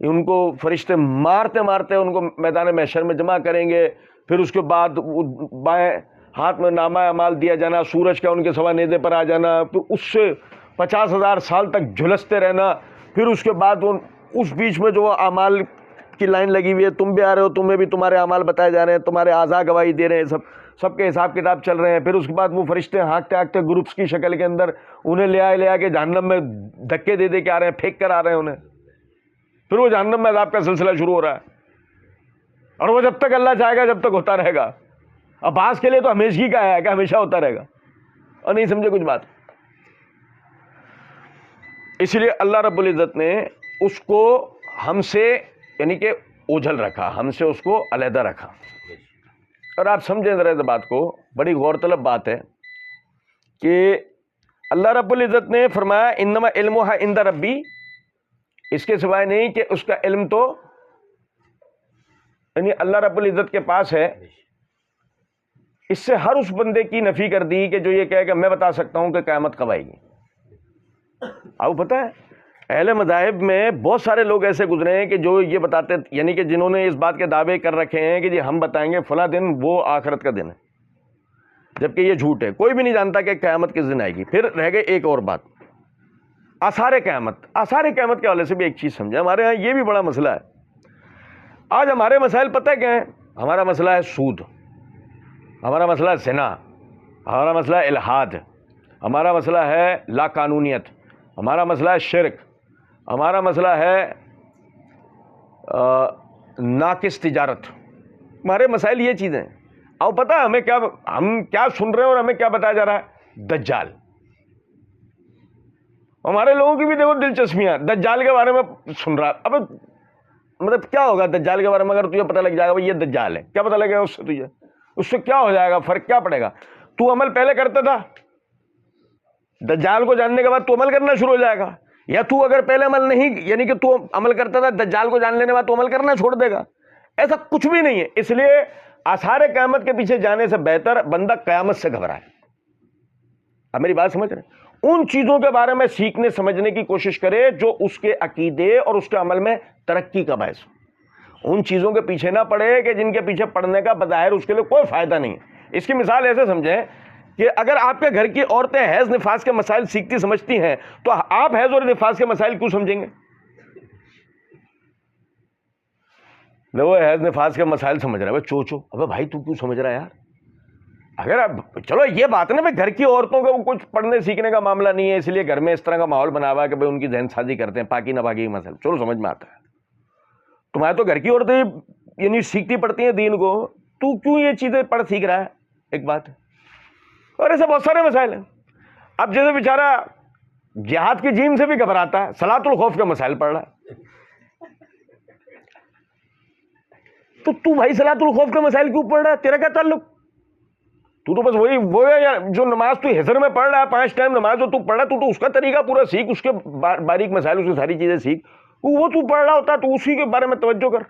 ان کو فرشتے مارتے مارتے ان کو میدان محشر میں جمع کریں گے. پھر اس کے بعد بائیں ہاتھ میں نامہ اعمال دیا جانا، سورج کا ان کے سوا نیزے پر آ جانا، پھر اس سے 50,000 سال تک جھلستے رہنا. پھر اس کے بعد اس بیچ میں جو اعمال کی لائن لگی ہوئی ہے، تم بھی آ رہے ہو، تمہیں بھی تمہارے اعمال بتائے جا رہے ہیں، تمہارے اعضاء گواہی دے رہے ہیں، سب کے حساب کتاب چل رہے ہیں. پھر اس کے بعد وہ فرشتے ہانکتے ہانکتے گروپس کی شکل کے اندر انہیں لے آ کے جہنم میں دھکے دے دے کے آ رہے ہیں، پھینک کر آ رہے ہیں انہیں. پھر وہ جہنم میں عذاب کا سلسلہ شروع ہو رہا ہے، اور وہ جب تک اللہ چاہے گا جب تک ہوتا رہے گا. اب بعض کے لیے تو ہمیشگی کا ہے کہ ہمیشہ ہوتا رہے گا. اور نہیں سمجھے کچھ بات. اس لیے اللہ رب العزت نے اس کو ہم سے یعنی کہ اوجھل رکھا، ہم سے اس کو علیحدہ رکھا. اور آپ سمجھیں ذرا اس بات کو، بڑی غور طلب بات ہے کہ اللہ رب العزت نے فرمایا انما علمھا عند ربی، اس کے سوائے نہیں کہ اس کا علم تو یعنی اللہ رب العزت کے پاس ہے. اس سے ہر اس بندے کی نفی کر دی کہ جو یہ کہے کہ میں بتا سکتا ہوں کہ قیامت کب آئے گی. آپ کو پتہ ہے اہل مذاہب میں بہت سارے لوگ ایسے گزرے ہیں کہ جو یہ بتاتے، یعنی کہ جنہوں نے اس بات کے دعوے کر رکھے ہیں کہ جی ہم بتائیں گے فلاں دن وہ آخرت کا دن ہے، جبکہ یہ جھوٹ ہے. کوئی بھی نہیں جانتا کہ قیامت کس دن آئے گی. پھر رہ گئی ایک اور بات، آثار قیامت. آثار قیامت کے حوالے سے بھی ایک چیز سمجھیں، ہمارے ہاں یہ بھی بڑا مسئلہ ہے. آج ہمارے مسائل پتہ ہے کیا ہیں؟ ہمارا مسئلہ ہے سود، ہمارا مسئلہ ہے زنا، ہمارا مسئلہ ہے الحاد، ہمارا مسئلہ ہے لا قانونیت، ہمارا مسئلہ ہے شرک، ہمارا مسئلہ ہے ناقص تجارت. ہمارے مسائل یہ چیزیں. اب پتہ ہے ہم کیا سن رہے ہیں اور ہمیں کیا بتایا جا رہا ہے؟ دجال. ہمارے لوگوں کی بھی دیکھو دلچسپیاں، دجال کے بارے میں سن رہا. اب مطلب کیا ہوگا دجال کے بارے میں؟ اگر تجھے پتہ لگ جائے گا یہ دجال ہے، کیا پتہ لگے گا اس سے؟ تجھے اس سے کیا ہو جائے گا؟ فرق کیا پڑے گا؟ تو عمل پہلے کرتا تھا، دجال کو جاننے کے بعد تو عمل کرنا شروع ہو جائے گا، یا تو اگر پہلے عمل نہیں یعنی کہ تو عمل کرتا تھا، دجال کو جان لینے کے بعد تو عمل کرنا چھوڑ دے گا. ایسا کچھ بھی نہیں ہے. اس لیے آثار قیامت کے پیچھے جانے سے بہتر بندہ قیامت سے گھبرائے. اب میری بات سمجھ رہے ہیں؟ ان چیزوں کے بارے میں سیکھنے سمجھنے کی کوشش کرے جو اس کے عقیدے اور اس کے عمل میں ترقی کا باعث ہو. ان چیزوں کے پیچھے نہ پڑے کہ جن کے پیچھے پڑنے کا بظاہر اس کے لیے کوئی فائدہ نہیں ہے. اس کی مثال ایسے سمجھیں کہ اگر آپ کے گھر کی عورتیں حیض نفاس کے مسائل سیکھتی سمجھتی ہیں تو آپ حیض اور نفاس کے مسائل کیوں سمجھیں گے؟ وہ حیض نفاس کے مسائل سمجھ رہا ہے چوچو. ابے بھائی تو کیوں سمجھ رہا ہے یار؟ اگر اب چلو یہ بات ہے نا گھر کی عورتوں کا کچھ پڑھنے سیکھنے کا معاملہ نہیں ہے، اس لیے گھر میں اس طرح کا ماحول بنا ہوا ہے کہ بھائی ان کی ذہن سازی کرتے ہیں پاکی ناپاکی کا مسئلہ، چلو سمجھ میں آتا ہے. تمہارے تو گھر کی عورتیں یعنی سیکھتی پڑھتی ہیں دین کو، تو کیوں یہ چیزیں پڑھ سیکھ رہا ہے؟ ایک بات ہے. اور ایسے بہت سارے مسائل ہیں. اب جیسے بیچارہ جہاد کی جیم سے بھی گھبراتا ہے، صلاۃ الخوف کے مسائل پڑھ رہا ہے، تو بھائی صلاۃ الخوف کے مسائل کیوں پڑھ رہا ہے؟ تیرا کیا تعلق؟ تو بس وہی وہ ہے جو نماز تو حضر میں پڑھ رہا ہے، 5 ٹائم نماز جو تو پڑھ رہا ہے، تو اس کا طریقہ پورا سیکھ، اس کے باریک مسائل، اس کی ساری چیزیں سیکھ. وہ تو پڑھ رہا ہوتا ہے تو اسی کے بارے میں توجہ کر.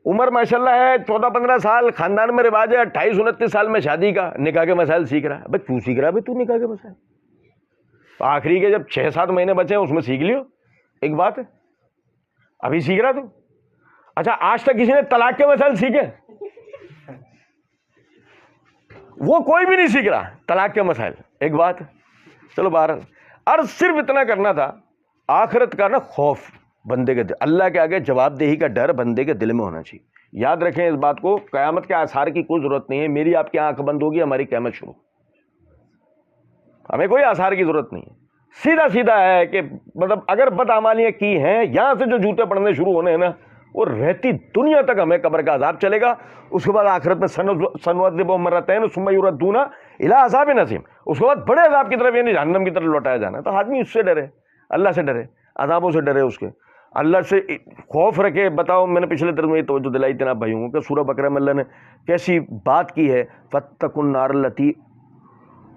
عمر ماشاءاللہ ہے 14-15 سال، خاندان میں رواج ہے 28-29 سال میں شادی کا، نکاح کے مسائل سیکھ رہا ہے. بھائی کیوں سیکھ رہا ہے؟ بھائی تو نکاح کے مسائل آخری کے جب 6-7 مہینے بچے ہیں اس میں سیکھ لیو، ایک بات ہے. ابھی سیکھ رہا تو اچھا آج تک کسی نے طلاق کے مسائل سیکھے؟ وہ کوئی بھی نہیں سیکھ رہا طلاق کے مسائل، ایک بات ہے. چلو بہرحال عرض صرف اتنا کرنا تھا، آخرت کا نا خوف بندے کے دل، اللہ کے آگے جواب دہی کا ڈر بندے کے دل میں ہونا چاہیے. یاد رکھیں اس بات کو، قیامت کے آثار کی کوئی ضرورت نہیں ہے. میری آپ کی آنکھ بند ہوگی ہماری قیامت شروع، ہمیں کوئی آثار کی ضرورت نہیں ہے. سیدھا سیدھا ہے کہ مطلب اگر بدعمالیاں کی ہیں یہاں سے جو جوتے پڑنے شروع ہونے ہیں نا، وہ رہتی دنیا تک ہمیں قبر کا عذاب چلے گا. اس کے بعد آخرت میں سنعذبهم مرتين ثم يردون الى عذاب عظیم، اس کے بعد بڑے عذاب کی طرف یعنی جہنم کی طرف لوٹایا جانا ہے. تو آدمی اس سے ڈرے، اللہ سے ڈرے، عذابوں سے ڈرے، اس کے اللہ سے خوف رکھے. بتاؤ میں نے پچھلے درس میں یہ توجہ دلائی تھی آپ بھائیوں کو کہ سورہ بقرہ میں اللہ نے کیسی بات کی ہے، فاتقوا النار التي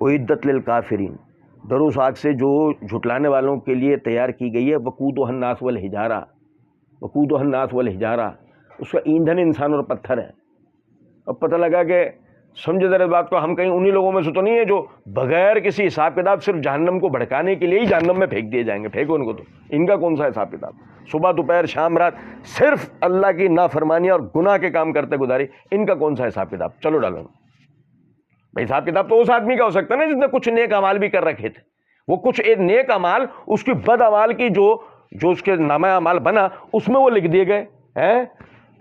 اعدت للکافرین، ڈرو اس آگ سے جو جھٹلانے والوں کے لیے تیار کی گئی ہے. وقودها الناس والحجارہ، وقودها الناس والحجارہ، اس کا ایندھن انسان اور پتھر ہے. اب پتہ لگا کہ سمجھے ذرا بات کو، ہم کہیں انہی لوگوں میں سے تو نہیں ہے جو بغیر کسی حساب کتاب صرف جہنم کو بھڑکانے کے لیے ہی جہنم میں پھینک دیے جائیں گے. پھینکو ان کو، تو ان کا کون سا حساب کتاب؟ صبح دوپہر شام رات صرف اللہ کی نافرمانی اور گناہ کے کام کرتے گزاری، ان کا کون سا حساب کتاب؟ چلو ڈالو بھائی. حساب کتاب تو اس آدمی کا ہو سکتا ہے نا جس نے کچھ نیک اعمال بھی کر رکھے تھے. وہ کچھ ایک نیک اعمال اس کی بد اعمال کی جو اس کے نامہ اعمال بنا اس میں وہ لکھ دیے گئے ہیں.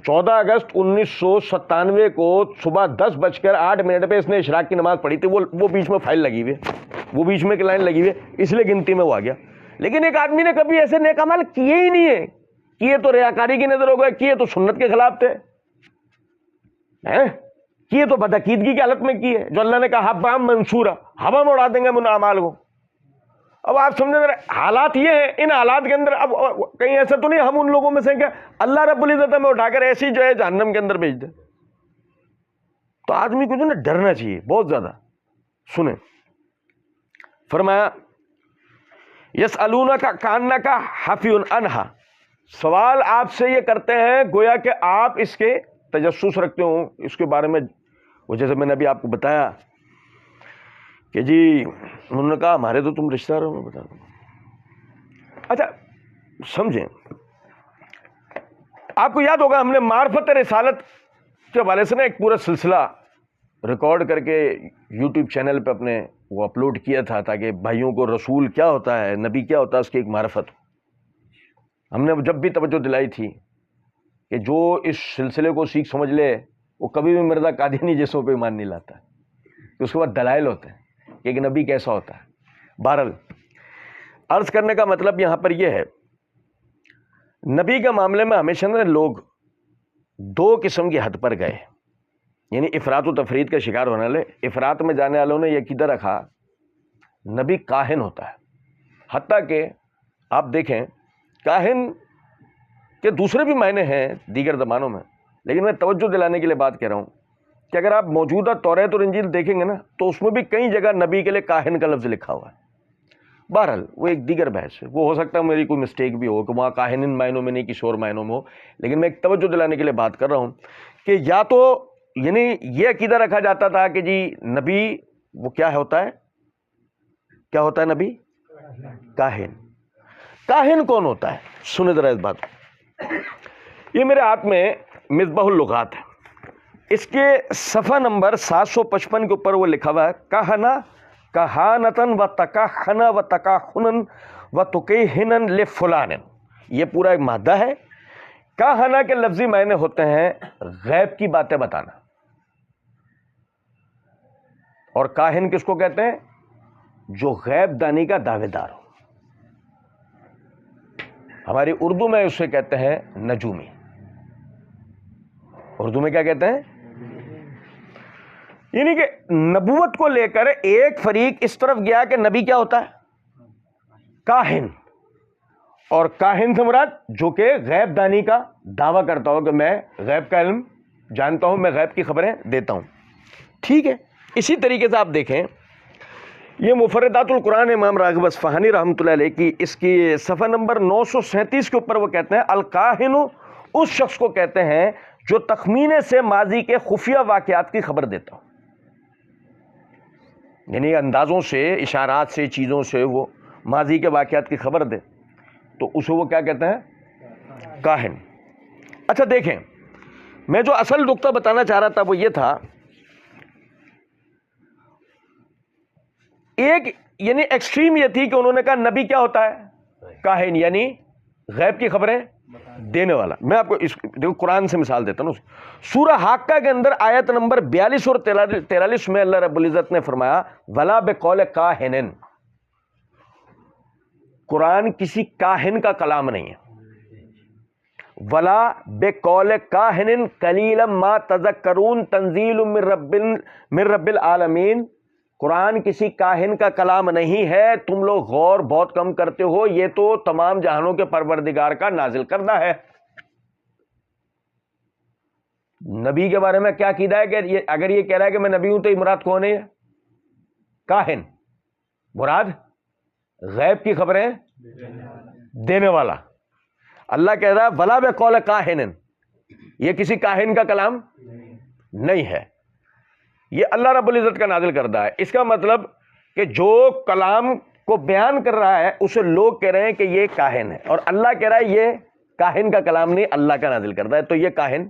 14 اگست 1997 کو صبح 10:08 پہ اس نے اشراق کی نماز پڑھی تھی. وہ بیچ میں فائل لگی ہوئی ہے، وہ بیچ میں ایک لائن لگی ہوئی ہے، اس لیے گنتی میں وہ آ گیا. لیکن ایک آدمی نے کبھی ایسے نیک اعمال کیے ہی نہیں ہے. کیے تو ریاکاری کی نظر ہو گئے، کیے تو سنت کے خلاف تھے، کیے تو بدعقیدگی کی حالت میں کیے، جو اللہ نے کہا ہبا منصورا، ہوا میں اڑا دیں گے ان اعمال کو. اب آپ سمجھیں حالات یہ ہیں، ان حالات کے اندر اب کہیں ایسا تو نہیں ہم ان لوگوں میں سے کہ اللہ رب العزت میں اٹھا کر ایسی جو ہے جہنم کے اندر بھیج دے. تو آدمی کو جو نا ڈرنا چاہیے بہت زیادہ. سنیں فرمایا یسألونک کأنک حفی عنہا، سوال آپ سے یہ کرتے ہیں گویا کہ آپ اس کے تجسس رکھتے ہوں اس کے بارے میں. وہ جیسے میں نے ابھی آپ کو بتایا کہ جی انہوں نے کہا ہمارے تو تم رشتہ داروں میں بتا دو. اچھا سمجھیں، آپ کو یاد ہوگا ہم نے معرفت رسالت کے حوالے سے نا ایک پورا سلسلہ ریکارڈ کر کے یوٹیوب چینل پہ اپنے وہ اپلوڈ کیا تھا تاکہ بھائیوں کو رسول کیا ہوتا ہے، نبی کیا ہوتا ہے، اس کی ایک معرفت. ہم نے جب بھی توجہ دلائی تھی کہ جو اس سلسلے کو سیکھ سمجھ لے وہ کبھی بھی مرزا قادیانی جیسوں پہ ایمان نہیں لاتا. تو اس کے بعد دلائل ہوتے ہیں کہ ایک نبی کیسا ہوتا ہے. بہرحال عرض کرنے کا مطلب یہاں پر یہ ہے، نبی کے معاملے میں ہمیشہ نا لوگ دو قسم کی حد پر گئے، یعنی افراط و تفرید کا شکار ہونے والے. افراط میں جانے والوں نے یہ عقیدہ رکھا نبی کاہن ہوتا ہے. حتیٰ کہ آپ دیکھیں کاہن کے دوسرے بھی معنی ہیں دیگر زمانوں میں، لیکن میں توجہ دلانے کے لیے بات کہہ رہا ہوں کہ اگر آپ موجودہ توریت اور انجیل دیکھیں گے نا تو اس میں بھی کئی جگہ نبی کے لیے کاہن کا لفظ لکھا ہوا ہے. بہرحال وہ ایک دیگر بحث ہے، وہ ہو سکتا ہے میری کوئی مسٹیک بھی ہو کہ وہاں کاہن ان معنوں میں نہیں کسی اور معنوں میں ہو. لیکن میں ایک توجہ دلانے کے لیے بات کر رہا ہوں کہ یا تو یعنی یہ عقیدہ رکھا جاتا تھا کہ جی نبی وہ کیا ہوتا ہے، کیا ہوتا ہے نبی؟ کاہن. کاہن کون ہوتا ہے؟ سنیں ذرا اس بات کو. یہ میرے ہاتھ میں مصباح اللغات ہے، اس کے صفحہ نمبر 755 کے اوپر وہ لکھا ہوا ہے کہنا کہانتن و تکہنا و تکہنن و تکہنن لفلان. یہ پورا ایک مادہ ہے. کہنا کے لفظی معنی ہوتے ہیں غیب کی باتیں بتانا، اور کاہن کس کو کہتے ہیں؟ جو غیب دانی کا دعوے دار ہو. ہماری اردو میں اسے کہتے ہیں نجومی. اردو میں کیا کہتے ہیں؟ یعنی کہ نبوت کو لے کر ایک فریق اس طرف گیا کہ نبی کیا ہوتا ہے؟ کاہن. اور کاہن سے مراد جو کہ غیب دانی کا دعویٰ کرتا ہو کہ میں غیب کا علم جانتا ہوں، میں غیب کی خبریں دیتا ہوں. ٹھیک ہے. اسی طریقے سے آپ دیکھیں یہ مفردات القرآن امام راغب اصفہانی رحمۃ اللہ علیہ کی اس کی صفحہ نمبر 937 کے اوپر وہ کہتے ہیں الکاہن اس شخص کو کہتے ہیں جو تخمینے سے ماضی کے خفیہ واقعات کی خبر دیتا ہوں، یعنی اندازوں سے، اشارات سے، چیزوں سے وہ ماضی کے واقعات کی خبر دے، تو اسے وہ کیا کہتے ہیں؟ کاہن۔ اچھا دیکھیں، میں جو اصل نقطہ بتانا چاہ رہا تھا وہ یہ تھا، ایک یعنی ایکسٹریم یہ تھی کہ انہوں نے کہا نبی کیا ہوتا ہے؟ کاہن، یعنی غیب کی خبریں دینے والا۔ میں آپ کو دیکھو قرآن سے مثال دیتا ہوں۔ سورہ حاقہ کے اندر آیت نمبر 42 اور 43 میں اللہ رب العزت نے فرمایا وَلَا بِقَوْلِ کَاہِنٍ، قرآن کسی کاہن کا کلام نہیں ہے۔ وَلَا بِقَوْلِ کَاہِنٍ قَلِيلًا مَا تَذَكَّرُونَ تَنزِيلٌ مِّن رَبِّ الْعَالَمِينَ، قرآن کسی کاہن کا کلام نہیں ہے، تم لوگ غور بہت کم کرتے ہو، یہ تو تمام جہانوں کے پروردگار کا نازل کردہ ہے۔ نبی کے بارے میں کیا عقیدہ ہے کہ اگر یہ کہہ رہا ہے کہ میں نبی ہوں تو یہ مراد کون ہے؟ کاہن، مراد غیب کی خبریں دینے والا۔ اللہ کہہ رہا ہے وَلَا بِقَوْلِ کَاہِنٍ، یہ کسی کاہن کا کلام نہیں ہے، یہ اللہ رب العزت کا نازل کردہ ہے۔ اس کا مطلب کہ جو کلام کو بیان کر رہا ہے اسے لوگ کہہ رہے ہیں کہ یہ کاہن ہے، اور اللہ کہہ رہا ہے یہ کاہن کا کلام نہیں، اللہ کا نازل کردہ ہے، تو یہ کاہن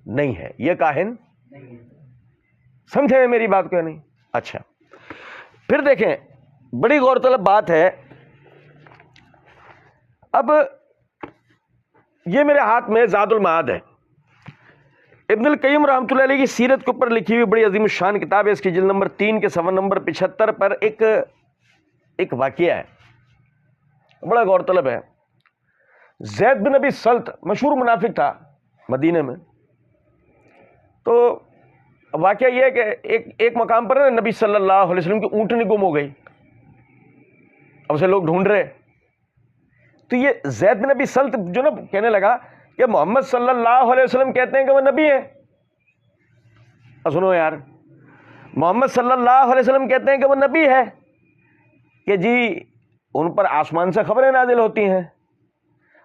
نہیں ہے، یہ کاہن سمجھے میری بات کو نہیں؟ اچھا پھر دیکھیں، بڑی غور طلب بات ہے، اب یہ میرے ہاتھ میں زاد المعاد ہے، ابن القیم رحمۃ اللہ علیہ کی سیرت کے اوپر لکھی ہوئی بڑی عظیم الشان کتاب ہے۔ اس کی جلد نمبر 3 کے صفحہ نمبر 75 پر ایک واقعہ ہے، بڑا غور طلب ہے۔ زید بن ابی سلط مشہور منافق تھا مدینے میں، تو واقعہ یہ ہے کہ ایک مقام پر نبی صلی اللہ علیہ وسلم کی اونٹنی گم ہو گئی، اب اسے لوگ ڈھونڈ رہے، تو یہ زید بن ابی سلط جو نا کہنے لگا کہ محمد صلی اللہ علیہ وسلم کہتے ہیں کہ وہ نبی ہیں۔ سنو یار، محمد صلی اللہ علیہ وسلم کہتے ہیں کہ وہ نبی ہے، کہ جی ان پر آسمان سے خبریں نازل ہوتی ہیں،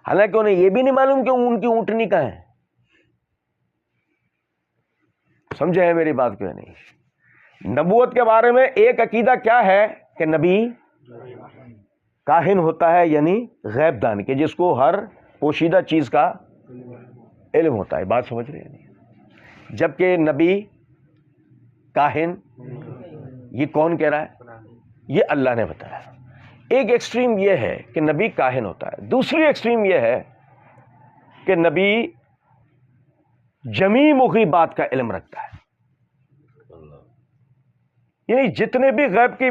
حالانکہ انہیں یہ بھی نہیں معلوم کہ ان کی اونٹنی کہاں ہے۔ سمجھے ہیں میری بات کیوں نہیں؟ نبوت کے بارے میں ایک عقیدہ کیا ہے کہ نبی کاہن ہوتا ہے، یعنی غیب دان، کہ جس کو ہر پوشیدہ چیز کا علم ہوتا ہے۔ بات سمجھ رہے ہیں؟ جبکہ نبی کاہن، یہ کون کہہ رہا ہے؟ یہ اللہ نے بتایا۔ ایک ایکسٹریم یہ ہے کہ نبی کاہن ہوتا ہے، دوسری ایکسٹریم یہ ہے کہ نبی جمیع مغیبات کا علم رکھتا ہے، یعنی جتنے بھی غیب کی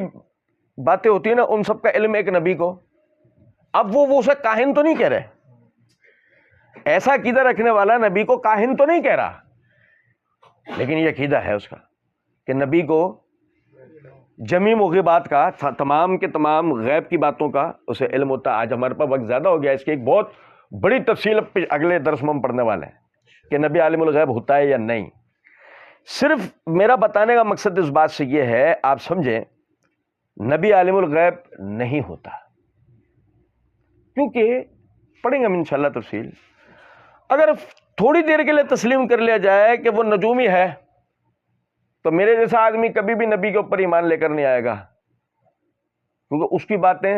باتیں ہوتی ہیں نا ان سب کا علم ایک نبی کو۔ اب وہ اسے کاہن تو نہیں کہہ رہے، ایسا عقیدہ رکھنے والا نبی کو کاہن تو نہیں کہہ رہا، لیکن یہ عقیدہ ہے اس کا کہ نبی کو جمیع مغیبات کا، تمام کے تمام غیب کی باتوں کا اسے علم ہوتا ہے۔ آج ہمارے پاس وقت زیادہ ہو گیا، اس کی ایک بہت بڑی تفصیل اگلے درس میں ہم پڑھنے والے ہیں کہ نبی عالم الغیب ہوتا ہے یا نہیں۔ صرف میرا بتانے کا مقصد اس بات سے یہ ہے آپ سمجھیں نبی عالم الغیب نہیں ہوتا، کیونکہ پڑھیں گے ہم انشاءاللہ تفصیل۔ اگر تھوڑی دیر کے لیے تسلیم کر لیا جائے کہ وہ نجومی ہے تو میرے جیسا آدمی کبھی بھی نبی کے اوپر ایمان لے کر نہیں آئے گا، کیونکہ اس کی باتیں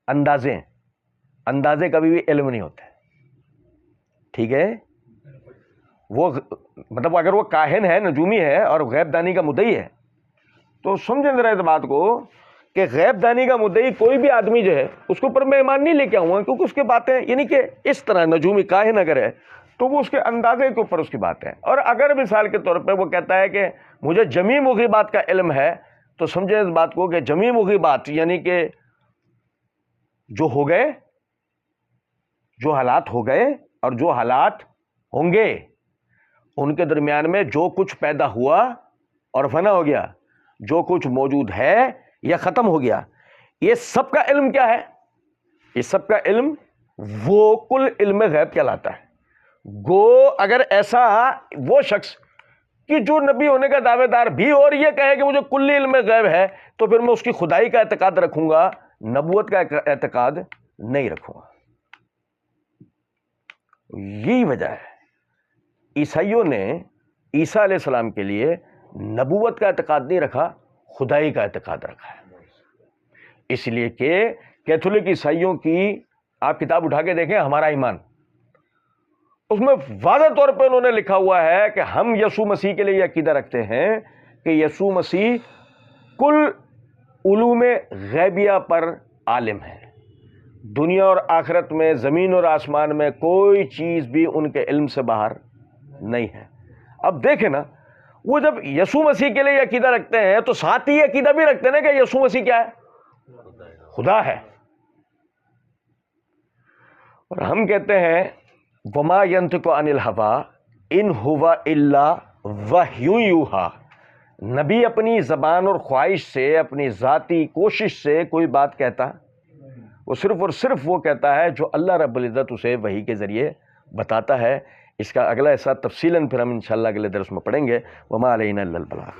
اندازے کبھی بھی علم نہیں ہوتے، ٹھیک ہے؟ وہ مطلب اگر وہ کاہن ہے، نجومی ہے اور غیب دانی کا مدعی ہے تو سمجھیں ذرا اس بات کو کہ غیب دانی کا مدعی کوئی بھی آدمی جو ہے اس کے اوپر میں ایمان نہیں لے کے آؤں گا، کیونکہ اس کی باتیں یعنی کہ اس طرح نجومی کاہن اگر ہے تو وہ اس کے اندازے کے اوپر اس کی بات ہے۔ اور اگر مثال کے طور پہ وہ کہتا ہے کہ مجھے جمیع مغیبات کا علم ہے تو سمجھیں اس بات کو کہ جمیع مغیبات یعنی کہ جو ہو گئے، جو حالات ہو گئے اور جو حالات ہوں گے، ان کے درمیان میں جو کچھ پیدا ہوا اور فنا ہو گیا، جو کچھ موجود ہے یا ختم ہو گیا، یہ سب کا علم کیا ہے؟ یہ سب کا علم وہ کل علم غیب کہلاتا ہے۔ گو اگر ایسا وہ شخص کہ جو نبی ہونے کا دعوے دار بھی اور یہ کہے کہ مجھے کل علم غیب ہے تو پھر میں اس کی خدائی کا اعتقاد رکھوں گا، نبوت کا اعتقاد نہیں رکھوں گا۔ یہی وجہ ہے عیسائیوں نے عیسیٰ علیہ السلام کے لیے نبوت کا اعتقاد نہیں رکھا، خدائی کا اعتقاد رکھا ہے. اس لیے کہ کیتھولک عیسائیوں کی آپ کتاب اٹھا کے دیکھیں ہمارا ایمان، اس میں واضح طور پہ انہوں نے لکھا ہوا ہے کہ ہم یسوع مسیح کے لیے یہ عقیدہ رکھتے ہیں کہ یسوع مسیح کل علوم غیبیہ پر عالم ہے. دنیا اور آخرت میں، زمین اور آسمان میں کوئی چیز بھی ان کے علم سے باہر نہیں ہے. اب دیکھیں نا، وہ جب یسوع مسیح کے لیے یہ عقیدہ رکھتے ہیں تو ساتھ ہی یہ عقیدہ بھی رکھتے ہیں کہ یسوع مسیح کیا ہے؟ خدا ہے. اور ہم کہتے ہیں وما ينطق عن الهوى ان هو الا وحی یوحی، نبی اپنی زبان اور خواہش سے، اپنی ذاتی کوشش سے کوئی بات کہتا، وہ صرف اور صرف وہ کہتا ہے جو اللہ رب العزت اسے وحی کے ذریعے بتاتا ہے. اس کا اگلا حصہ تفصیلاً پھر ہم انشاءاللہ اگلے درس میں پڑھیں گے. وما علینا الا البلاغ.